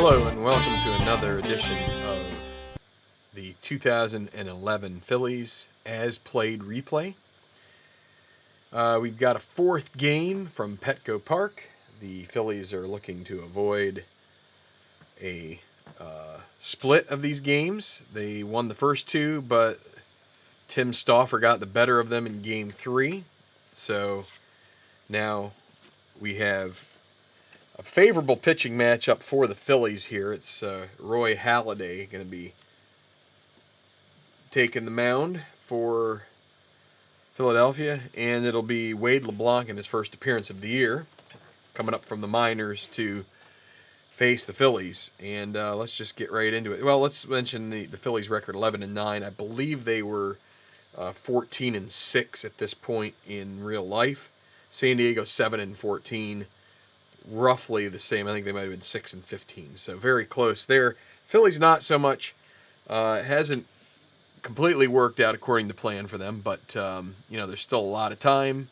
Hello and welcome to another edition of the 2011 Phillies As Played Replay. We've got a fourth game from Petco Park. The Phillies are looking to avoid a split of these games. They won the first two, but Tim Stauffer got the better of them in Game 3. So now we have a favorable pitching matchup for the Phillies here. It's Roy Halladay going to be taking the mound for Philadelphia, and it'll be Wade LeBlanc in his first appearance of the year, coming up from the minors to face the Phillies. And let's just get right into it. Well, let's mention the Phillies' record 11-9. I believe they were 14-6 at this point in real life. San Diego 7-14. Roughly the same. I think they might have been 6-15, so very close there. Phillies not so much. Hasn't completely worked out according to plan for them, but there's still a lot of time,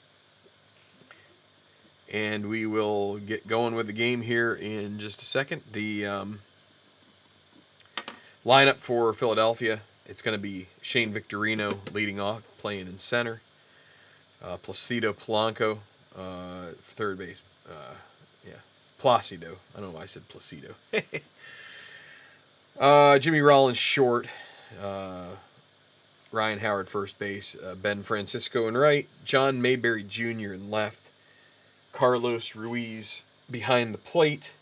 and we will get going with the game here in just a second. The lineup for Philadelphia, it's going to be Shane Victorino leading off, playing in center. Placido Polanco, third base. Placido. I don't know why I said Placido. Jimmy Rollins short. Ryan Howard first base. Ben Francisco in right. John Mayberry Jr. in left. Carlos Ruiz behind the plate.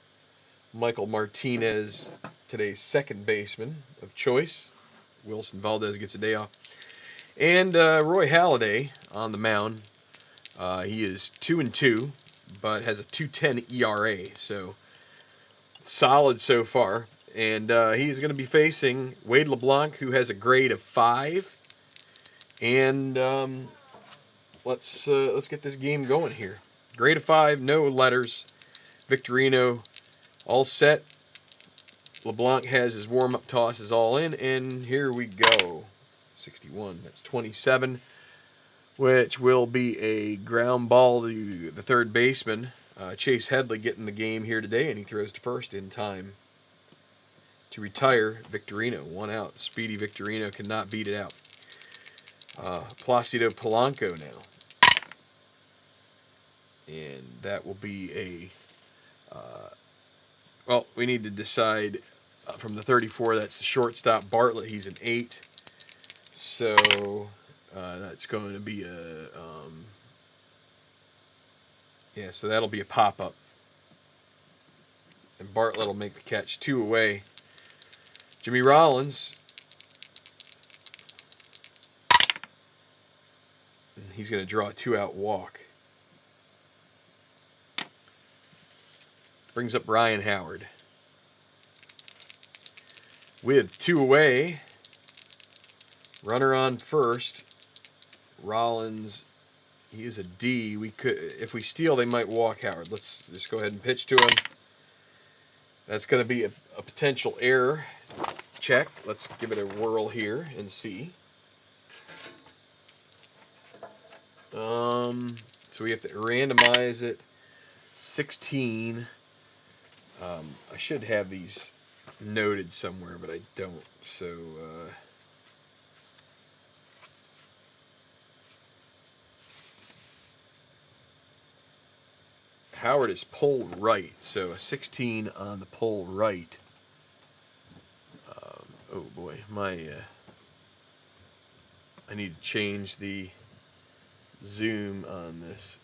Michael Martinez, today's second baseman of choice. Wilson Valdez gets a day off. And Roy Halladay on the mound. He is 2-2. But has a 2.10 ERA, so solid so far. And he's going to be facing Wade LeBlanc, who has a grade of 5. And let's get this game going here. Grade of 5, no letters. Victorino all set. LeBlanc has his warm-up tosses all in, and here we go. 61. That's 27. Which will be a ground ball to the third baseman. Chase Headley getting the game here today, and he throws to first in time to retire Victorino. 1 out. Speedy Victorino cannot beat it out. Placido Polanco now. And that will be we need to decide from the 34, that's the shortstop Bartlett. He's an 8. So that's going to be so that'll be a pop-up. And Bartlett will make the catch, 2 away. Jimmy Rollins. And he's going to draw a 2-out walk. Brings up Ryan Howard. With 2 away. Runner on first. Rollins, he is a D. If we steal, they might walk Howard. Let's just go ahead and pitch to him. That's going to be a potential error. Check. Let's give it a whirl here and see. So we have to randomize it. 16. I should have these noted somewhere, but I don't. So Howard is pulled right, so a 16 on the pull right. Oh boy, I need to change the zoom on this.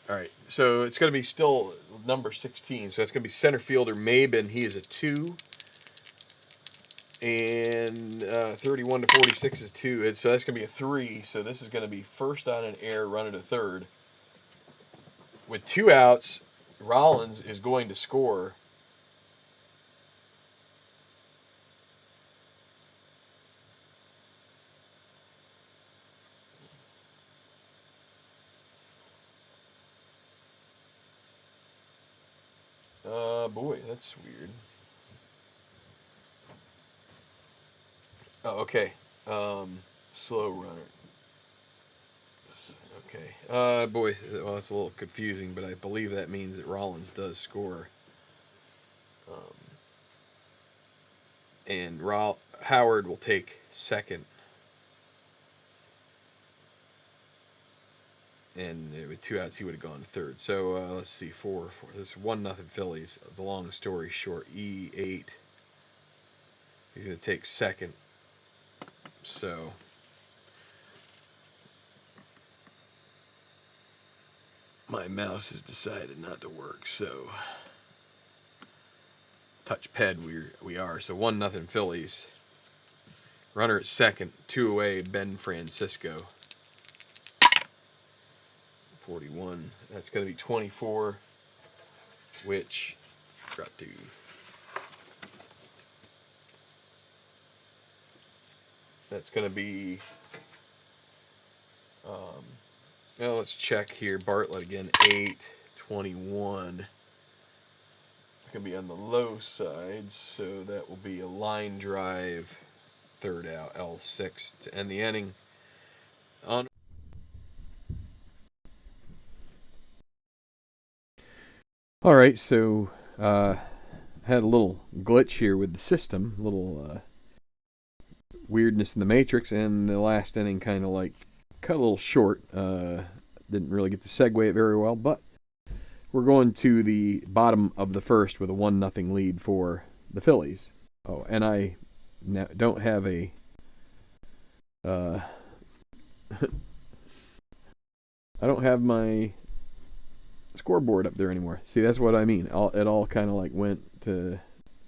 All right, so it's going to be still number 16, so it's going to be center fielder Mabin. He is a 2. And 31 to 46 is 2. So that's going to be a 3. So this is going to be first on an error, runner to third. With 2 outs, Rollins is going to score. Boy, that's weird. Oh, okay. Slow runner. Okay. Boy, well, it's a little confusing, but I believe that means that Rollins does score. Um, and Howard will take second. And with 2 outs, he would have gone to third. So let's see, 4. This 1-0 Phillies. The long story short, E8. He's going to take second. So my mouse has decided not to work. So touchpad we are. So 1-0 Phillies. Runner at second, 2 away, Ben Francisco. 41. That's going to be 24, which got to. That's going to be. Well, let's check here. Bartlett again, 8, 21. It's going to be on the low side, so that will be a line drive, third out, L6 to end the inning. On. All right, so had a little glitch here with the system, a little weirdness in the matrix, and the last inning kind of like cut a little short. Didn't really get to segue it very well, but we're going to the bottom of the first with a 1-0 lead for the Phillies. Oh, and I now don't have a I don't have my scoreboard up there anymore. See, that's what I mean. It all kind of like went to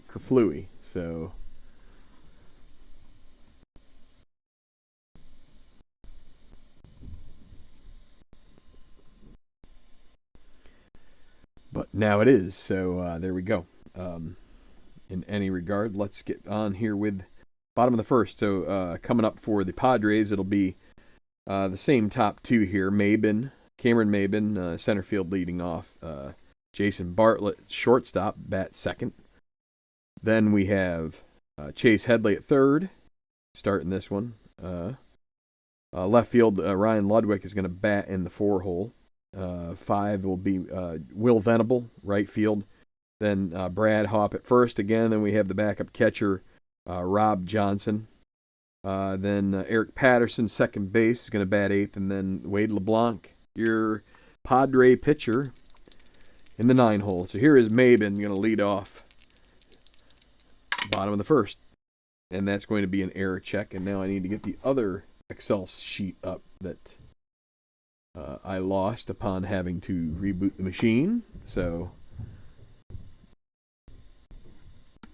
kerflooey. So but now it is. So there we go. In any regard, let's get on here with bottom of the first. So coming up for the Padres, it'll be the same top two here. Cameron Maben, center field leading off. Jason Bartlett, shortstop, bat second. Then we have Chase Headley at third, starting this one. Left field, Ryan Ludwig is going to bat in the 4 hole. 5 will be Will Venable, right field. Then Brad Hopp at first again. Then we have the backup catcher, Rob Johnson. Then Eric Patterson, second base, is going to bat 8th. And then Wade LeBlanc, your Padre pitcher, in the 9 hole. So here is Maben going to lead off bottom of the first. And that's going to be an error check. And now I need to get the other Excel sheet up that I lost upon having to reboot the machine. So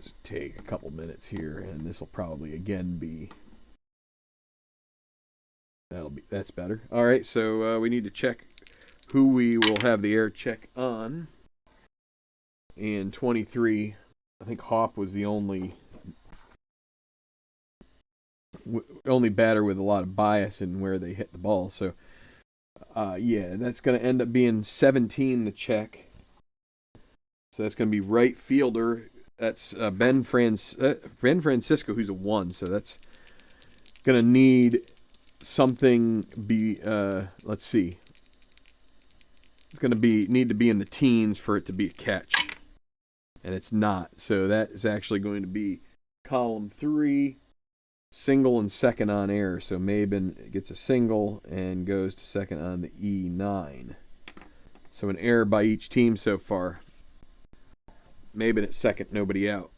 just take a couple minutes here, and this will probably again be. That's better. All right, so we need to check who we will have the error check on. And 23, I think Hopp was the only batter with a lot of bias in where they hit the ball. So, yeah, that's going to end up being 17, the check. So that's going to be right fielder. That's Ben Francisco, who's a 1. So that's going to need something let's see. It's going to need to be in the teens for it to be a catch. And it's not. So that is actually going to be column 3. Single and second on error. So Maben gets a single and goes to second on the E9. So an error by each team so far. Maben at second, nobody out.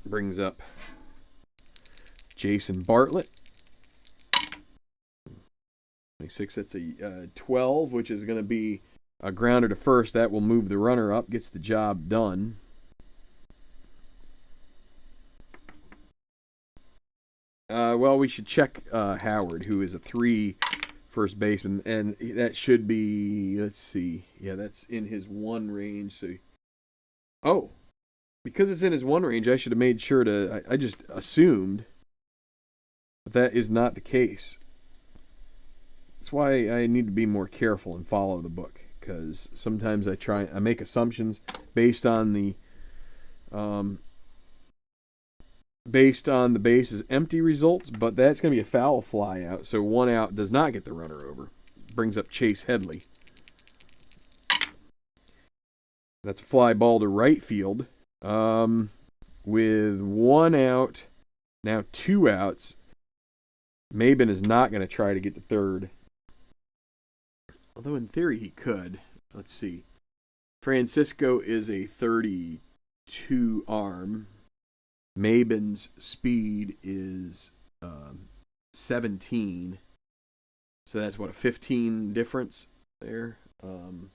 Brings up Jason Bartlett. 26, that's a 12, which is going to be a grounder to first. That will move the runner up, gets the job done. Well, we should check Howard, who is a 3 first baseman, and that should be, let's see, yeah, that's in his 1 range. So, because it's in his 1 range, I should have made sure I just assumed, but that is not the case. That's why I need to be more careful and follow the book, because sometimes I make assumptions based on the based on the bases empty results, but that's going to be a foul fly out. So 1 out does not get the runner over. Brings up Chase Headley. That's a fly ball to right field. With 1 out, now 2 outs. Maben is not going to try to get to third. Although in theory he could. Let's see. Francisco is a 32 arm. Maben's speed is 17. So that's what, a 15 difference there. And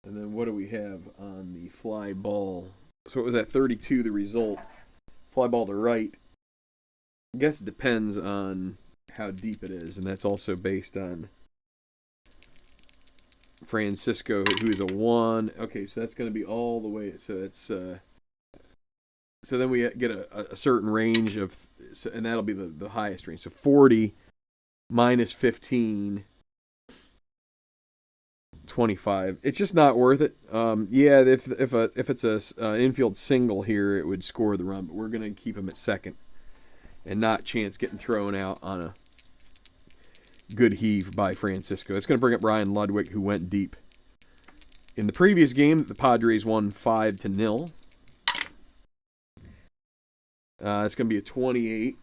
then what do we have on the fly ball? So it was at 32 the result. Fly ball to right. I guess it depends on how deep it is, and that's also based on Francisco, who's a 1. Okay, so that's going to be all the way. So it's so then we get a certain range of, and that'll be the highest range. So 40 minus 15, 25. It's just not worth it. Yeah, if it's a infield single here, it would score the run, but we're going to keep him at second and not chance getting thrown out on a good heave by Francisco. It's going to bring up Ryan Ludwig, who went deep. In the previous game, the Padres won 5-0. It's going to be a 28,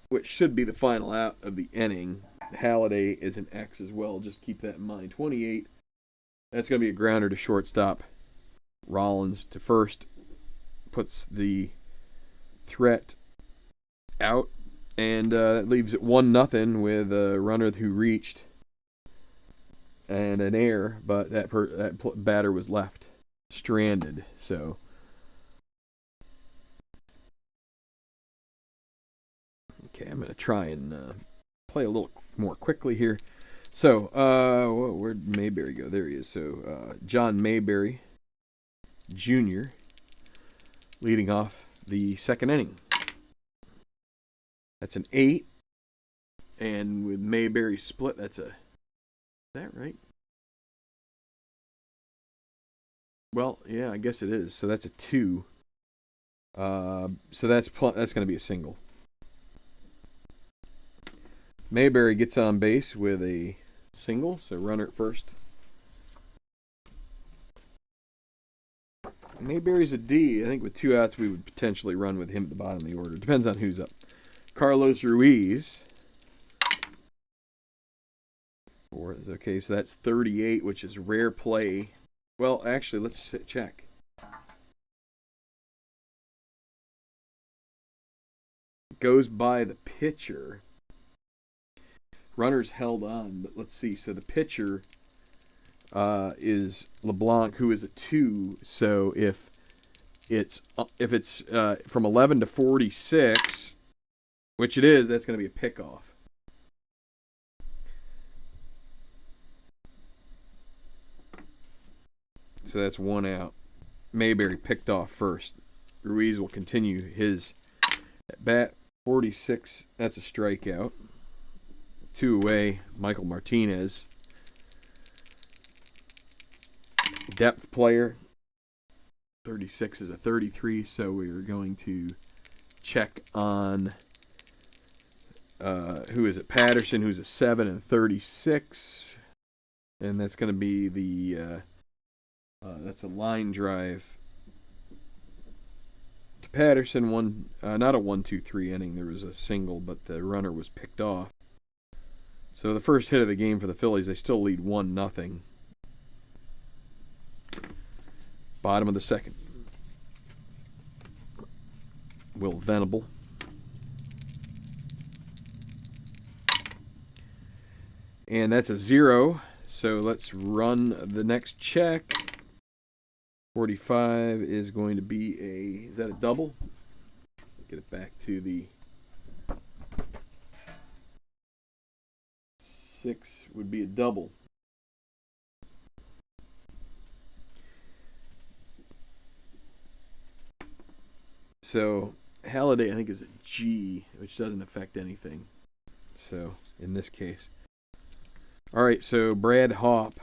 which should be the final out of the inning. Halladay is an X as well. Just keep that in mind. 28. That's going to be a grounder to shortstop. Rollins to first. Puts the threat out. And that leaves it 1-0 with a runner who reached and an error, but that batter was left stranded. So okay, I'm going to try and play a little more quickly here. So where'd Mayberry go? There he is. So John Mayberry Jr. leading off the second inning. That's an 8. And with Mayberry split, that's a... Is that right? Well, yeah, I guess it is. So that's a 2. So that's going to be a single. Mayberry gets on base with a single, so runner at first. Mayberry's a D. I think with 2 outs, we would potentially run with him at the bottom of the order. Depends on who's up. Carlos Ruiz. 4. Okay, so that's 38, which is rare play. Well, actually, let's check. Goes by the pitcher. Runners held on, but let's see. So the pitcher is LeBlanc, who is a 2. So if it's from 11 to 46, which it is, that's going to be a pickoff. So that's 1 out. Mayberry picked off first. Ruiz will continue his at bat. 46, that's a strikeout. 2 away, Michael Martinez. Depth player. 36 is a 33, so we are going to check on who is it? Patterson, who's a 7 and 36. And that's going to be the that's a line drive to Patterson. Not a 1-2-3 inning. There was a single, but the runner was picked off. So the first hit of the game for the Phillies, they still lead 1-0. Bottom of the second. Will Venable. And that's a 0. So let's run the next check. 45 is going to be is that a double? Get it back to the 6 would be a double. So Halladay, I think, is a G, which doesn't affect anything. So in this case. All right, so Brad Hopp,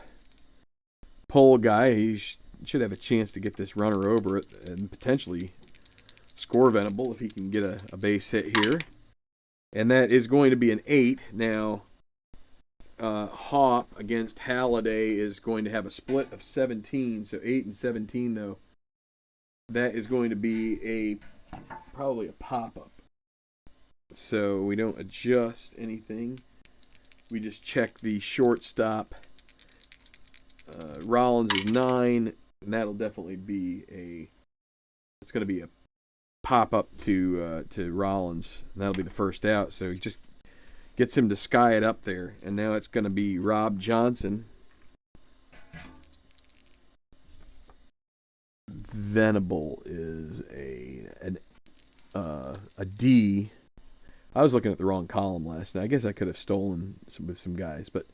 pole guy, he should have a chance to get this runner over it and potentially score Venable if he can get a base hit here. And that is going to be an 8. Now, Hop against Halladay is going to have a split of 17. So 8 and 17, though. That is going to be probably a pop-up. So we don't adjust anything. We just check the shortstop. Rollins is 9, and that'll definitely be it's going to be a pop-up to Rollins, and that'll be the first out. So he just gets him to sky it up there, and now it's going to be Rob Johnson. Venable is a D. I was looking at the wrong column last night. I guess I could have stolen with some guys, but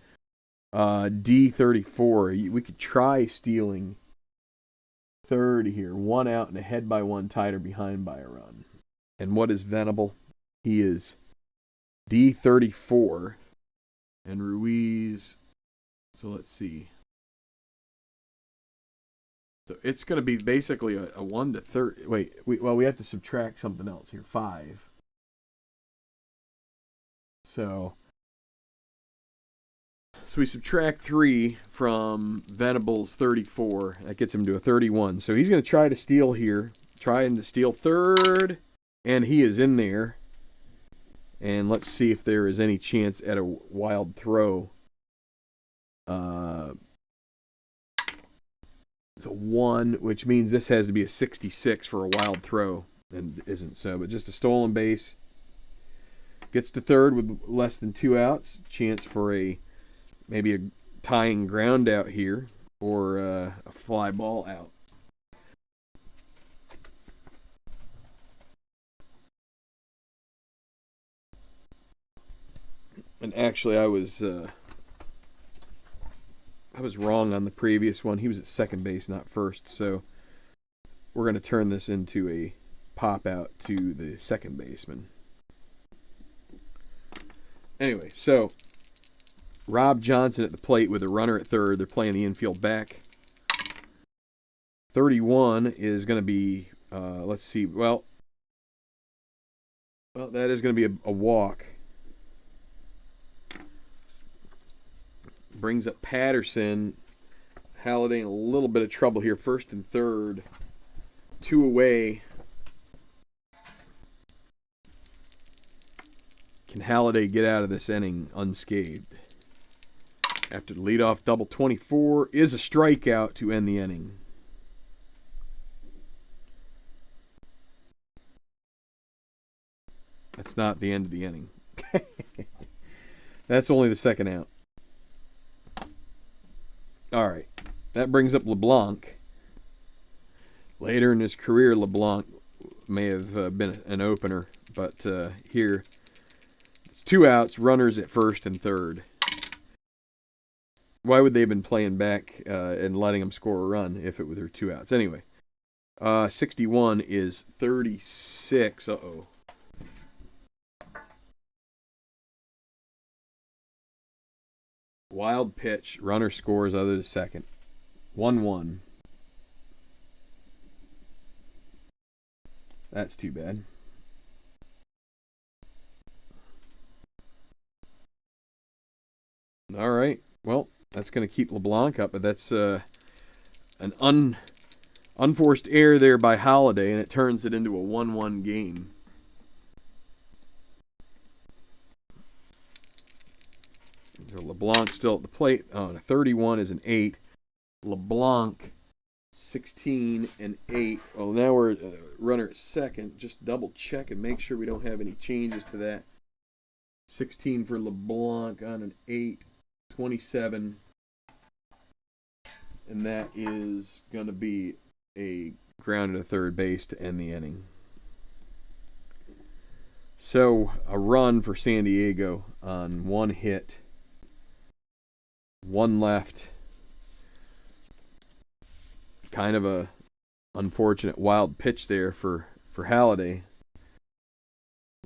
D34. We could try stealing third here. 1 out and ahead by 1, tied or behind by a run. And what is Venable? He is D34. And Ruiz, so let's see. So it's going to be basically a 1 to 30. Wait, we have to subtract something else here. 5. So we subtract 3 from Venable's 34. That gets him to a 31. So he's going to try to steal here. Trying to steal third. And he is in there. And let's see if there is any chance at a wild throw. It's a 1, which means this has to be a 66 for a wild throw. And isn't so, but just a stolen base. Gets to third with less than 2 outs. Chance for maybe a tying ground out here or a fly ball out. And actually, I was wrong on the previous one. He was at second base, not first. So we're going to turn this into a pop out to the second baseman. Anyway, so Rob Johnson at the plate with a runner at third. They're playing the infield back. 31 is going to be, let's see, well, that is going to be a walk. Brings up Patterson. Halladay in a little bit of trouble here. First and third. 2 away. Can Halladay get out of this inning unscathed? After the leadoff double, 24 is a strikeout to end the inning. That's not the end of the inning. That's only the second out. All right. That brings up LeBlanc. Later in his career, LeBlanc may have been an opener, but here it's 2 outs, runners at first and third. Why would they have been playing back and letting him score a run if it were 2 outs? Anyway, 61 is 36. Uh-oh. Wild pitch. Runner scores other to second. 1-1. That's too bad. All right. Well, that's going to keep LeBlanc up, but that's an unforced error there by Halladay, and it turns it into a 1-1 game. LeBlanc still at the plate. Oh, and a 31 is an 8. LeBlanc, 16 and 8. Well, now we're runner at second. Just double check and make sure we don't have any changes to that. 16 for LeBlanc on an 8. 27. And that is going to be a ground to third base to end the inning. So, a run for San Diego on 1 hit. 1 left. Kind of a unfortunate wild pitch there for Halladay.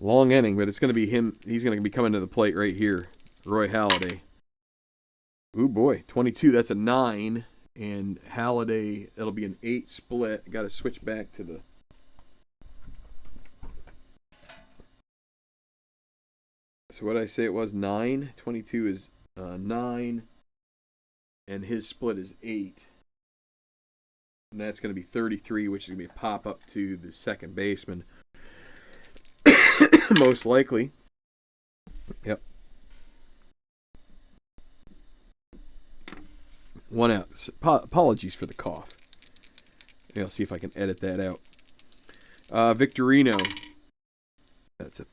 Long inning, but it's going to be him. He's going to be coming to the plate right here. Roy Halladay. Ooh, boy. 22. That's a 9. And Halladay, it'll be an 8 split. Got to switch back to the So what did I say it was? 9. 22 is 9. And his split is 8. And that's going to be 33, which is going to be a pop up to the second baseman. Most likely. Yep. 1 out. Apologies for the cough. Maybe I'll see if I can edit that out. Victorino. That's it.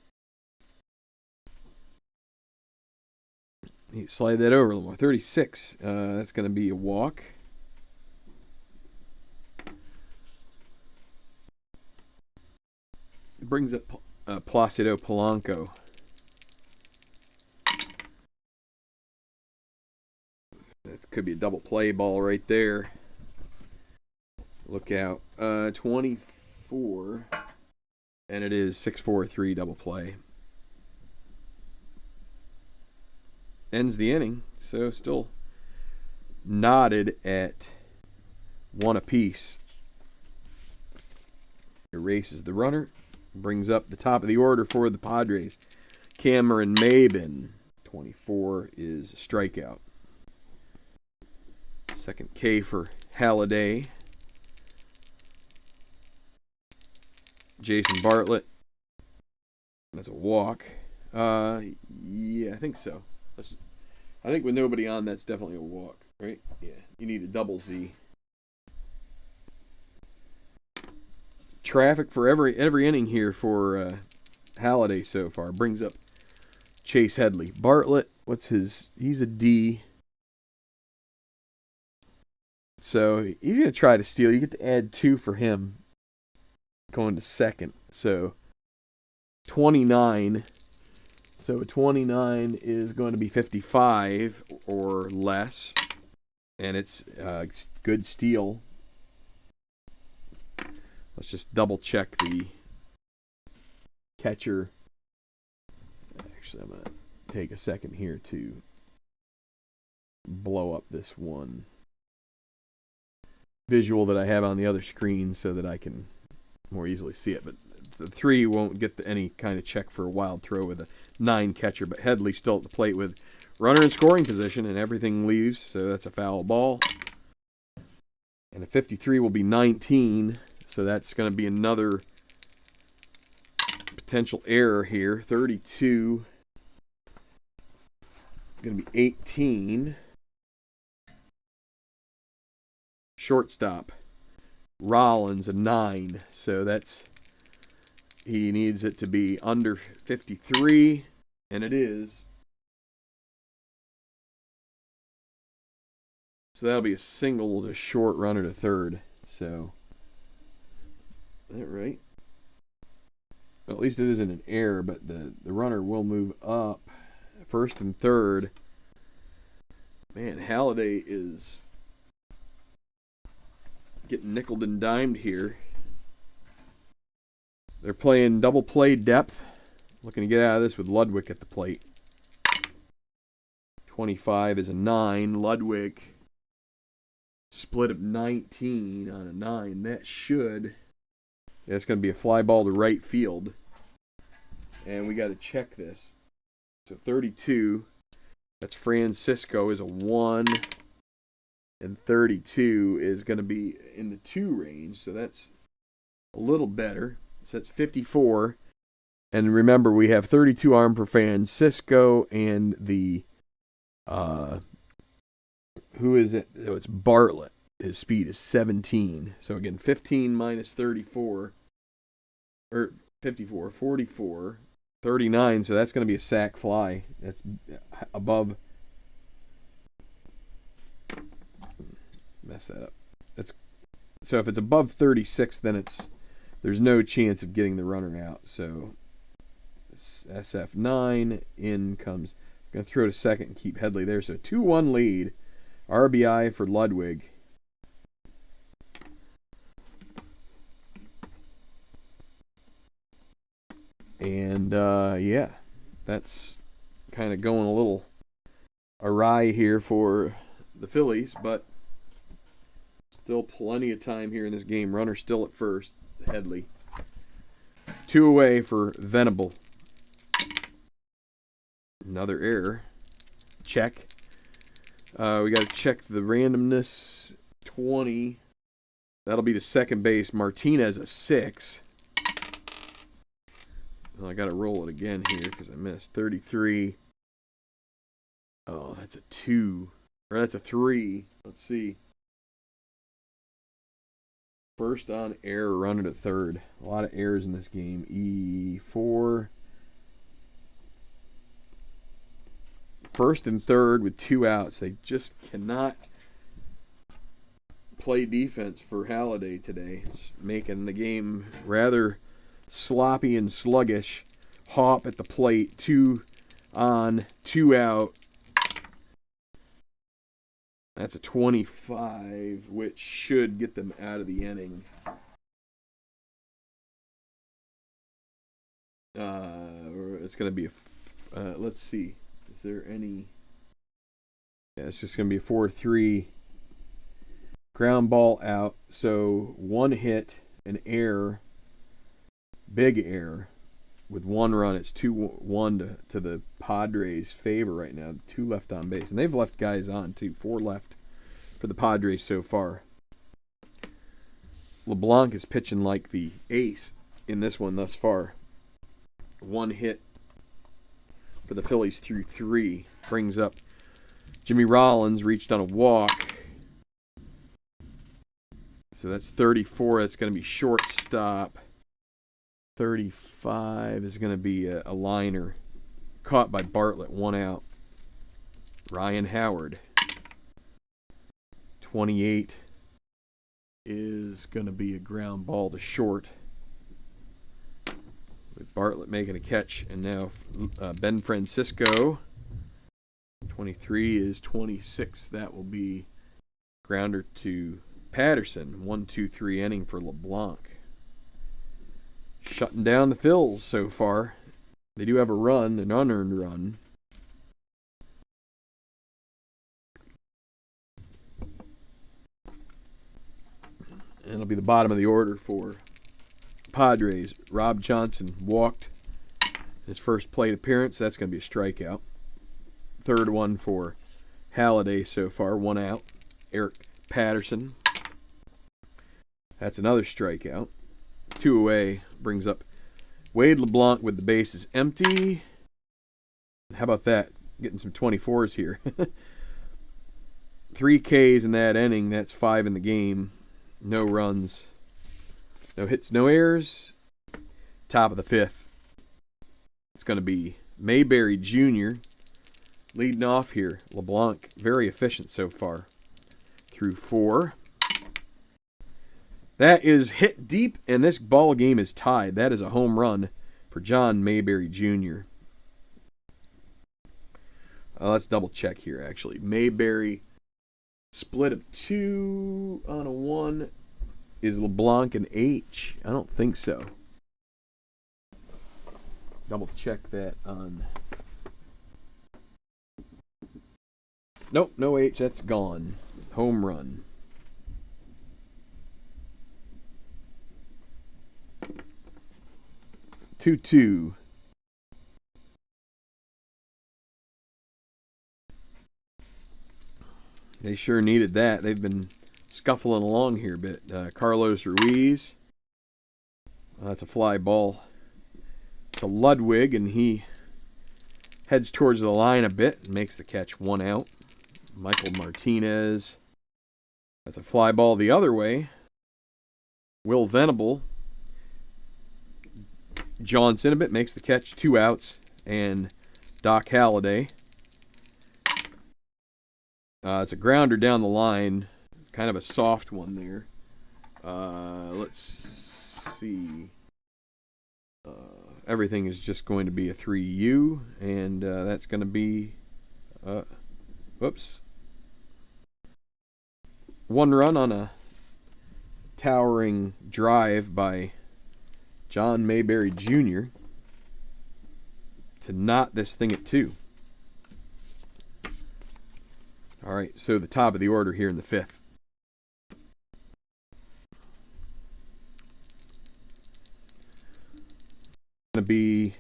Slide that over a little more. 36. That's going to be a walk. It brings up Placido Polanco. That could be a double play ball right there. Look out. 24. And it is 6-4-3 double play. Ends the inning. So still knotted at 1 apiece. Erases the runner. Brings up the top of the order for the Padres. Cameron Maybin. 24 is a strikeout. Second K for Halladay. Jason Bartlett. That's a walk. Yeah, I think so. I think with nobody on, that's definitely a walk, right? Yeah, you need a double Z. Traffic for every inning here for Halladay so far. Brings up Chase Headley. Bartlett, he's a D. So he's going to try to steal. You get to add 2 for him going to second. So 29. So 29 is going to be 55 or less. And it's good steal. Let's just double check the catcher. Actually, I'm going to take a second here to blow up this one visual that I have on the other screen so that I can more easily see it. But the 3 won't get any kind of check for a wild throw with a 9 catcher. But Headley still at the plate with runner in scoring position, and everything leaves. So that's a foul ball. And a 53 will be 19. So that's going to be another potential error here. 32. Going to be 18. Shortstop. Rollins, a 9. So he needs it to be under 53. And it is. So that'll be a single to short, runner to third. So. Is that right? Well, at least it isn't an error, but the runner will move up. First and third. Man, Halladay is getting nickeled and dimed here. They're playing double play depth. Looking to get out of this with Ludwig at the plate. 25 is a 9. Ludwig, split of 19 on a 9. That should... Yeah, it's going to be a fly ball to right field. And we got to check this. So 32. That's Francisco is a 1. And 32 is going to be in the 2 range. So that's a little better. So that's 54. And remember, we have 32 arm for Francisco and the... who is it? Oh, it's Bartlett. His speed is 17. So again, 15 minus 34. Or 54, 44, 39. So that's going to be a sac fly. That's above. Mess that up. So if it's above 36, then there's no chance of getting the runner out. So SF9 in comes. I'm going to throw to second and keep Headley there. So 2-1 lead. RBI for Ludwig. And, yeah, that's kind of going a little awry here for the Phillies, but still plenty of time here in this game. Runner still at first, Headley. 2 away for Venable. Another error. Check. We got to check the randomness. 20. That'll be to second base. Martinez a 6. Well, I got to roll it again here because I missed. 33. Oh, that's a 2. Or that's a 3. Let's see. First on error, runner to third. A lot of errors in this game. E4. First and third with 2 outs. They just cannot play defense for Halladay today. It's making the game rather sloppy and sluggish. Hop at the plate. 2 on, 2 out. That's a 25, which should get them out of the inning. It's going to be a... let's see. Is there any... Yeah, it's just going to be a 4-3. Ground ball out. So 1 hit, an error. Big error. With 1 run, it's 2-1 to the Padres' favor right now. 2 left on base. And they've left guys on, too. 4 left for the Padres so far. LeBlanc is pitching like the ace in this one thus far. 1 hit for the Phillies through 3. Brings up Jimmy Rollins, reached on a walk. So that's 34. That's going to be shortstop. 35 is going to be a liner. Caught by Bartlett, 1 out. Ryan Howard. 28 is going to be a ground ball to short. With Bartlett making a catch. And now Ben Francisco. 23 is 26. That will be grounder to Patterson. 1-2-3 inning for LeBlanc. Shutting down the Phils so far. They do have a run, an unearned run. And it'll be the bottom of the order for Padres. Rob Johnson walked his first plate appearance. That's going to be a strikeout. Third one for Halladay so far. 1 out. Eric Patterson. That's another strikeout. 2 away. Brings up Wade LeBlanc with the bases empty. How about that? Getting some 24s here. 3 Ks in that inning. That's 5 in the game. No runs. No hits, no errors. Top of the 5th. It's going to be Mayberry Jr. leading off here. LeBlanc, very efficient so far. Through 4. That is hit deep, and this ball game is tied. That is a home run for John Mayberry Jr. Let's double check here, actually. Mayberry, split of 2 on a 1. Is LeBlanc an H? I don't think so. Double check that on. Nope, no H. That's gone. Home run. Two. They sure needed that. They've been scuffling along here a bit. Carlos Ruiz. That's a fly ball to Ludwig, and he heads towards the line a bit and makes the catch. 1 out. Michael Martinez. That's a fly ball the other way. Will Venable. John Cinnabit makes the catch. 2 outs. And Doc Halladay. It's a grounder down the line. Kind of a soft one there. Let's see. Everything is just going to be a 3U. And that's going to be... whoops. 1 run on a towering drive by John Mayberry Jr. to knot this thing at 2. All right, so the top of the order here in the 5th. Going to be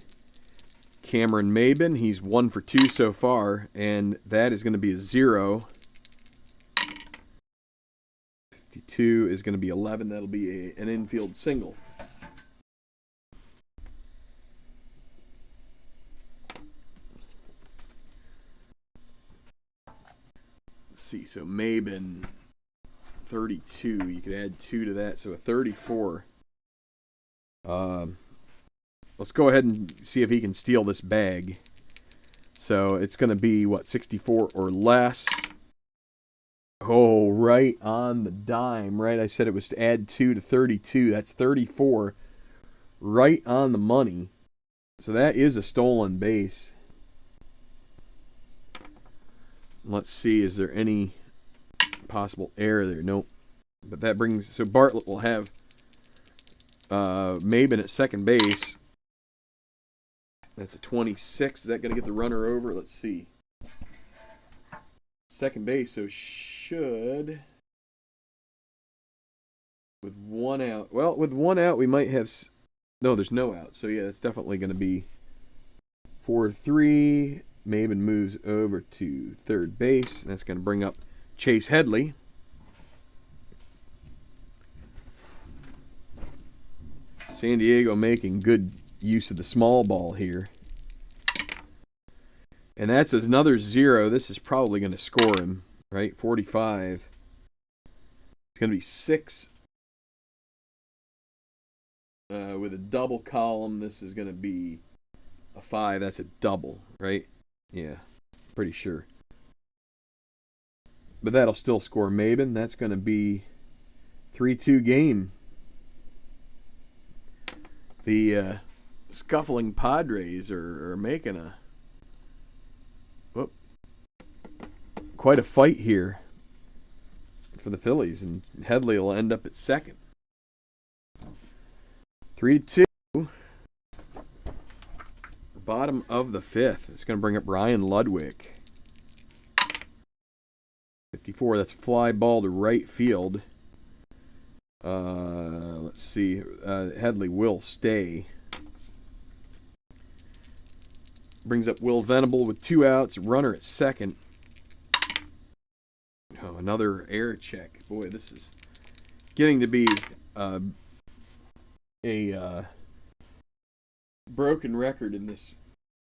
Cameron Maben. He's 1 for 2 so far, and that is going to be a 0. 52 is going to be 11. That'll be an infield single. Let's see, so Maben, 32. You could add 2 to that, so a 34. Let's go ahead and see if he can steal this bag. So it's going to be, what, 64 or less. Oh, right on the dime, right? I said it was to add 2 to 32. That's 34. Right on the money. So that is a stolen base. Let's see, is there any possible error there? Nope. But that brings, so Bartlett will have Maben at second base. That's a 26. Is that going to get the runner over? Let's see. Second base, so should, with 1 out. Well, with 1 out, we might have, no, there's no out. So yeah, that's definitely going to be 4-3. Maben moves over to third base. That's going to bring up Chase Headley. San Diego making good use of the small ball here. And that's another 0. This is probably going to score him, right? 45. It's going to be 6. With a double column, this is going to be a 5. That's a double, right? Yeah, pretty sure. But that'll still score Maben. That's going to be 3-2 game. The scuffling Padres are making quite a fight here for the Phillies, and Headley will end up at second. 3-2. Bottom of the 5th. It's going to bring up Ryan Ludwig. 54. That's fly ball to right field. Let's see. Headley will stay. Brings up Will Venable with 2 outs. Runner at second. Oh, another air check. Boy, this is getting to be a broken record in this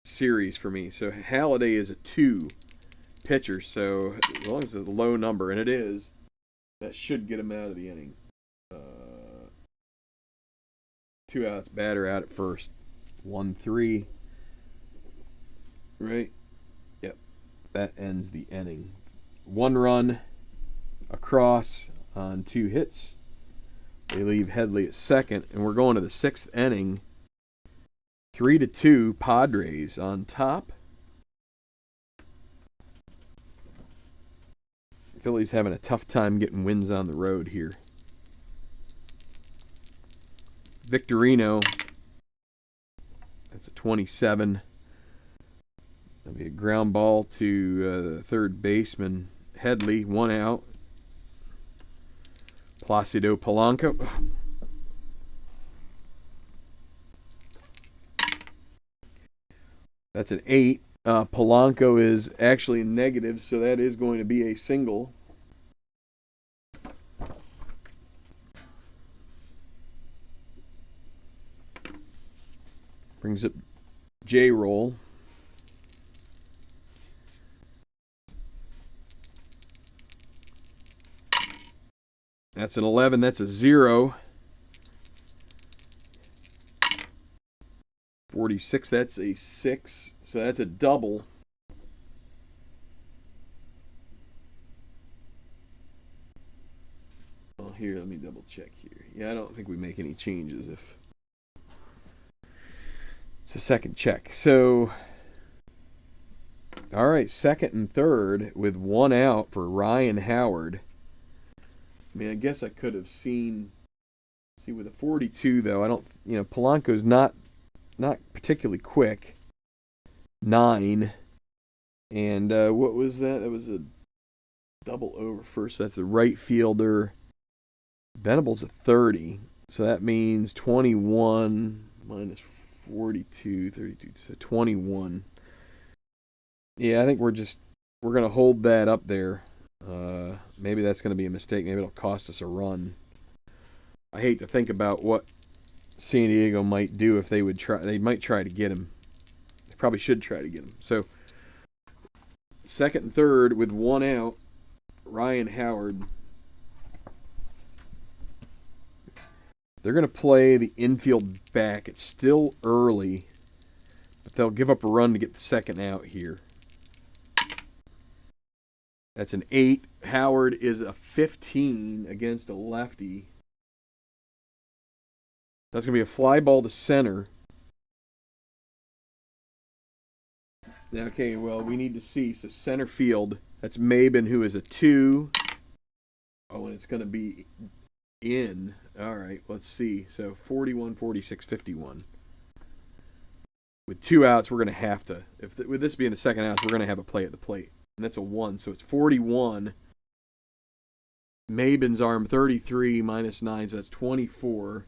series for me. So Halladay is a 2 pitcher. So as long as it's a low number, and it is, that should get him out of the inning. 2 outs, batter out at first. 1-3. Right? Yep. That ends the inning. 1 run across on 2 hits. They leave Headley at second, and we're going to the 6th inning. 3-2 Padres on top. Phillies having a tough time getting wins on the road here. Victorino, that's a 27. That'll be a ground ball to the third baseman, Headley, 1 out. Placido Polanco. That's an 8. Polanco is actually negative, so that is going to be a single. Brings up J-roll. That's an 11. That's a 0. 46. That's a 6. So that's a double. Well, here, let me double check here. Yeah, I don't think we make any changes if it's a second check. So, all right, second and third with 1 out for Ryan Howard. I mean, I guess I could have seen. See, with a 42 though, I don't. Polanco's not particularly quick. 9, and what was that? That was a double over first. That's the right fielder. Venable's a 30, so that means 21 minus 42, 32, so 21. Yeah, I think we're going to hold that up there. Maybe that's going to be a mistake. Maybe it'll cost us a run. I hate to think about what San Diego might do if they would try. They might try to get him. They probably should try to get him. So, second and third with one out, Ryan Howard. They're going to play the infield back. It's still early, but they'll give up a run to get the second out here. That's an 8. Howard is a 15 against a lefty. That's going to be a fly ball to center. Okay, well, we need to see. So center field, that's Mabin, who is a 2. Oh, and it's going to be in. All right, let's see. So 41, 46, 51. With 2 outs, we're going to have to, with this being the second out, we're going to have a play at the plate. And that's a 1, so it's 41. Mabin's arm, 33 minus 9, so that's 24.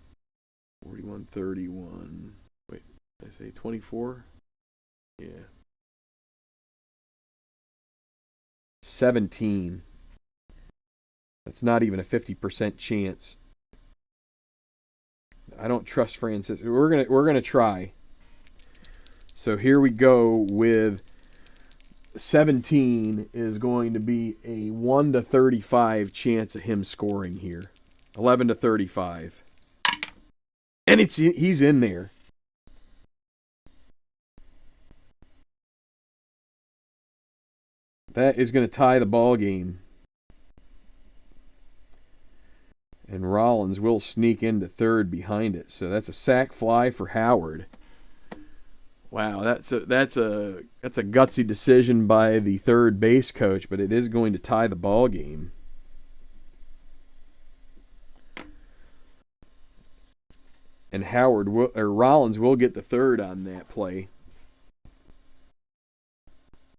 41, 31. Wait, did I say 24? Yeah. 17. That's not even a 50% chance. I don't trust Francis. We're gonna try. So here we go with 17 is going to be a 1 to 35 chance of him scoring here. 11 to 35. And he's in there. That is going to tie the ball game. And Rollins will sneak into third behind it. So that's a sac fly for Howard. Wow, that's a gutsy decision by the third base coach, but it is going to tie the ball game. And Rollins will get the third on that play.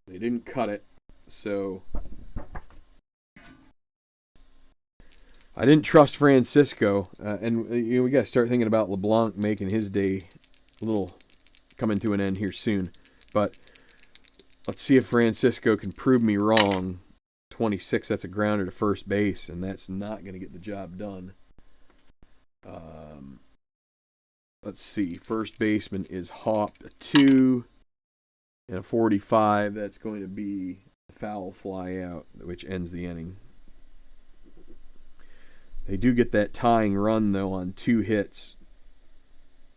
They didn't cut it, so I didn't trust Francisco, and we got to start thinking about LeBlanc making his day a little coming to an end here soon. But let's see if Francisco can prove me wrong. 26, that's a grounder to first base, and that's not going to get the job done. Let's see. First baseman is hopped a 2 and a 45. That's going to be a foul fly out, which ends the inning. They do get that tying run, though, on 2 hits.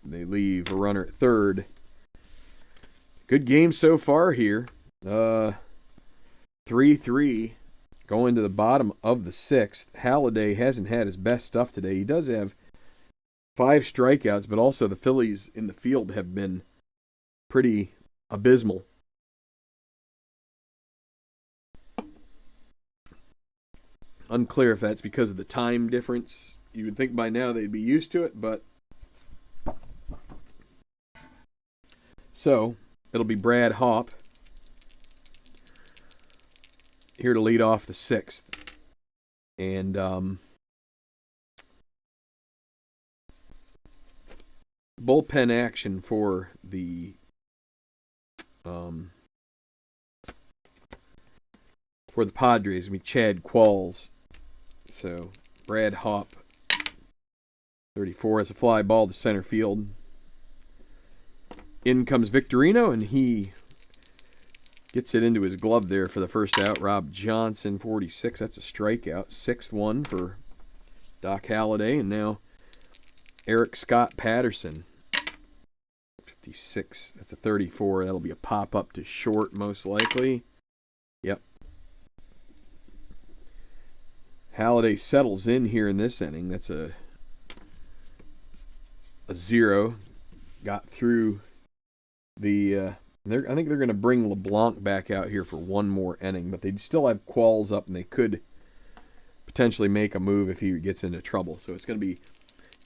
They leave a runner at third. Good game so far here. 3-3 going to the bottom of the 6th. Halladay hasn't had his best stuff today. He does have 5 strikeouts, but also the Phillies in the field have been pretty abysmal. Unclear if that's because of the time difference. You would think by now they'd be used to it, but so it'll be Brad Hopp here to lead off the 6th. And bullpen action for the Padres will be Chad Qualls. So Brad Hopp, 34, has a fly ball to center field. In comes Victorino, and he gets it into his glove there for the first out. Rob Johnson, 46, that's a strikeout. 6th one for Doc Halladay, and now Eric Scott Patterson, 56, that's a 34. That'll be a pop-up to short, most likely. Yep. Halladay settles in here in this inning. That's a 0. Got through the... I think they're going to bring LeBlanc back out here for one more inning, but they still have Qualls up, and they could potentially make a move if he gets into trouble. So it's going to be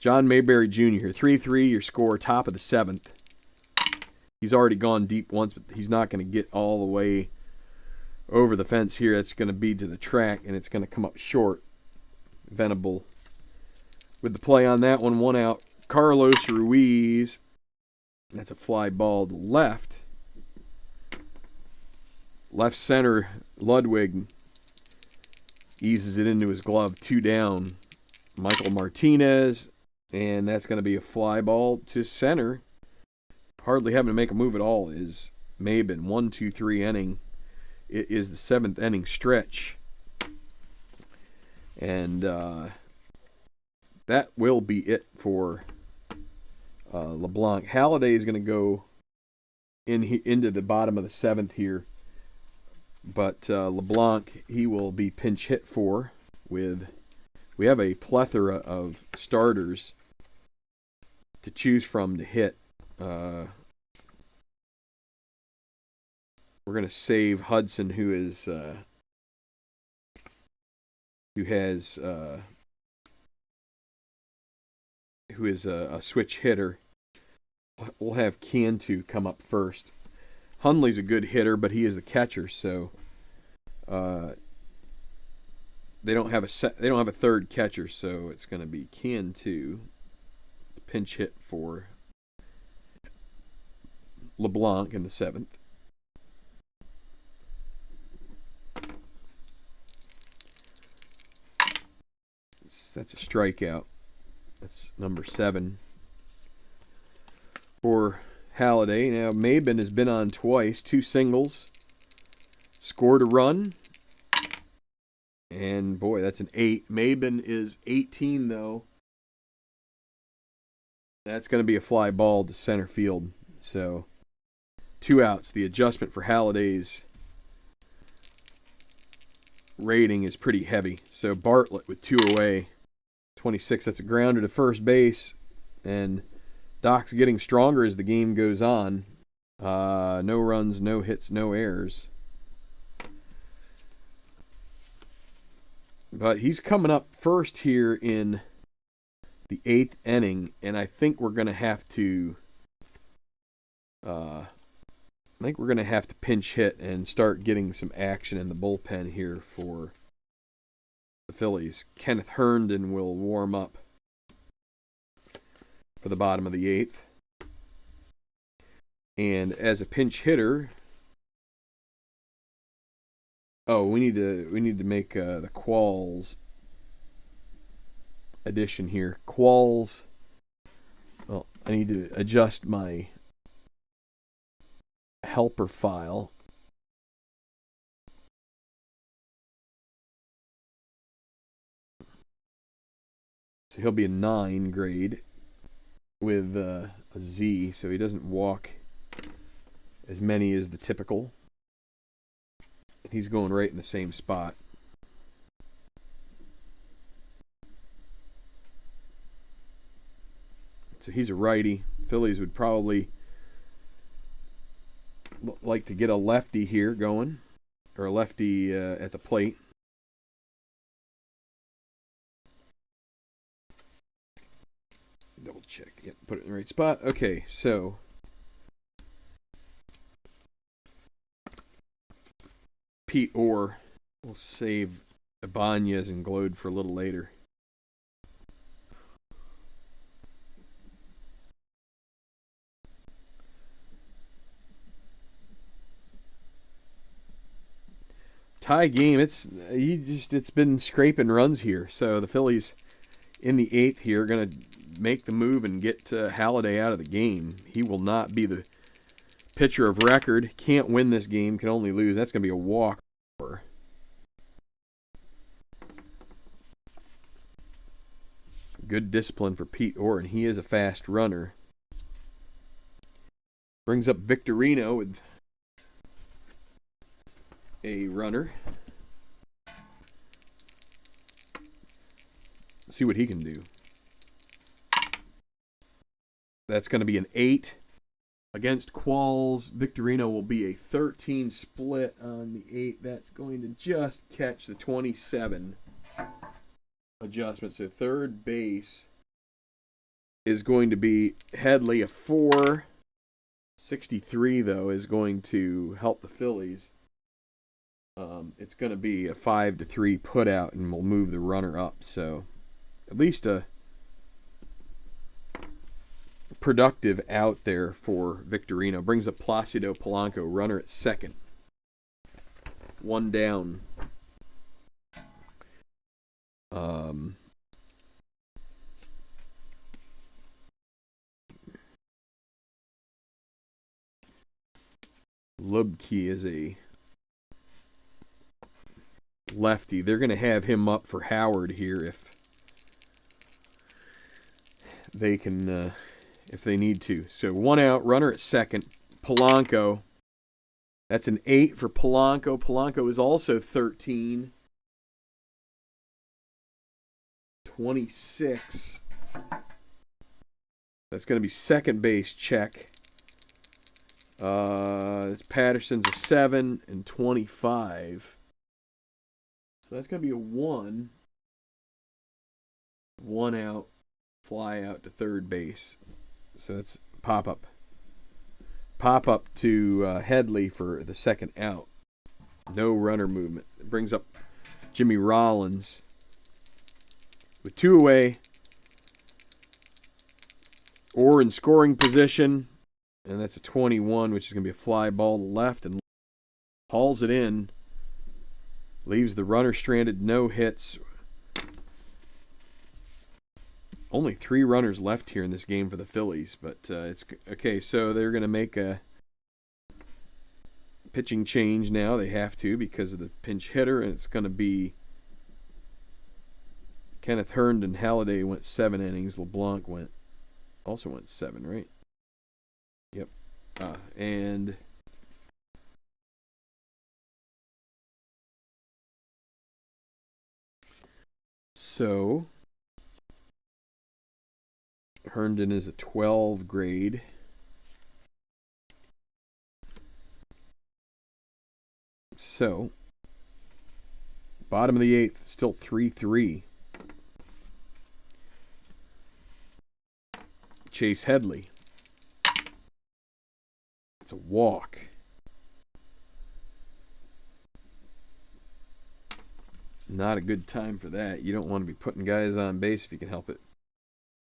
John Mayberry Jr. here. 3-3, your score, top of the 7th. He's already gone deep once, but he's not going to get all the way over the fence here. It's going to be to the track, and it's going to come up short. Venable with the play on that one. 1 out. Carlos Ruiz That's a fly ball to left. Left center, Ludwig eases it into his glove, 2 down. Michael Martinez, and that's going to be a fly ball to center. Hardly having to make a move at all is Maben. 1-2-3 inning. It is the 7th inning stretch. And that will be it for LeBlanc. Halladay is going to go into the bottom of the 7th here. But LeBlanc, he will be pinch hit for with... We have a plethora of starters to choose from to hit. We're going to save Hudson, who has a switch hitter. We'll have Cantu come up first. Hundley's a good hitter, but he is the catcher, so they don't have a third catcher, so it's going to be Cantu, the pinch hit for LeBlanc in the 7th. That's a strikeout. That's number 7 for Halladay. Now, Maben has been on twice, 2 singles, scored a run, and boy, that's an 8. Maben is 18, though. That's going to be a fly ball to center field. So, 2 outs. The adjustment for Halladay's rating is pretty heavy. So, Bartlett with 2 away. 26, that's a grounder to first base. And Doc's getting stronger as the game goes on. No runs, no hits, no errors. But he's coming up first here in the 8th inning, and I think we're going to have to pinch hit and start getting some action in the bullpen here for the Phillies. Kenneth Herndon will warm up for the bottom of the 8th. And as a pinch hitter, we need to make the Qualls addition here. Qualls. Well, I need to adjust my helper file. So he'll be a 9 grade with a Z, so he doesn't walk as many as the typical. He's going right in the same spot. So he's a righty. Phillies would probably like to get a lefty here going, or a lefty at the plate. Double check. Yep, put it in the right spot. Okay, so Pete Orr will save Ibanez and Glode for a little later. Tie game. It's been scraping runs here. So the Phillies in the 8th here are going to make the move and get Halladay out of the game. He will not be the pitcher of record. Can't win this game. Can only lose. That's going to be a walk. Good discipline for Pete Orr, and he is a fast runner. Brings up Victorino with a runner. Let's see what he can do. That's going to be an 8. Against Qualls, Victorino will be a 13 split on the 8. That's going to just catch the 27 adjustment. So third base is going to be Headley, a 4. 63, though, is going to help the Phillies. It's going to be a 5-3 put out, and we'll move the runner up. So at least a productive out there for Victorino. Brings up Placido Polanco, runner at second. One down. Lubke is a lefty. They're going to have him up for Howard here if they can, if they need to. So one out, runner at second. Polanco. That's an 8 for Polanco. Polanco is also 13. 26. That's going to be second base check. Patterson's a 7 and 25. So that's going to be a 1. 1 out. Fly out to third base. So that's pop-up. Pop-up to Headley for the second out. No runner movement. It brings up Jimmy Rollins with 2 away. Or in scoring position. And that's a 21, which is going to be a fly ball to left. And hauls it in. Leaves the runner stranded. No hits. Only 3 runners left here in this game for the Phillies. But it's okay, so they're going to make a pitching change now. They have to because of the pinch hitter. And it's going to be Kenneth Herndon. Halladay went 7 innings. LeBlanc also went 7, right? Yep. And so Herndon is a 12 grade. So bottom of the 8th, still 3-3. Chase Headley. It's a walk. Not a good time for that. You don't want to be putting guys on base if you can help it.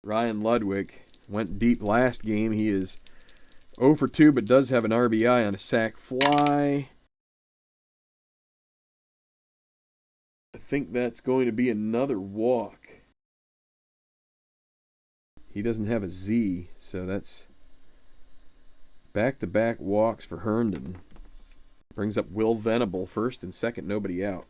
Ryan Ludwig went deep last game. He is 0 for 2, but does have an RBI on a sac fly. I think that's going to be another walk. He doesn't have a Z, so that's back-to-back walks for Herndon. Brings up Will Venable first and second, nobody out.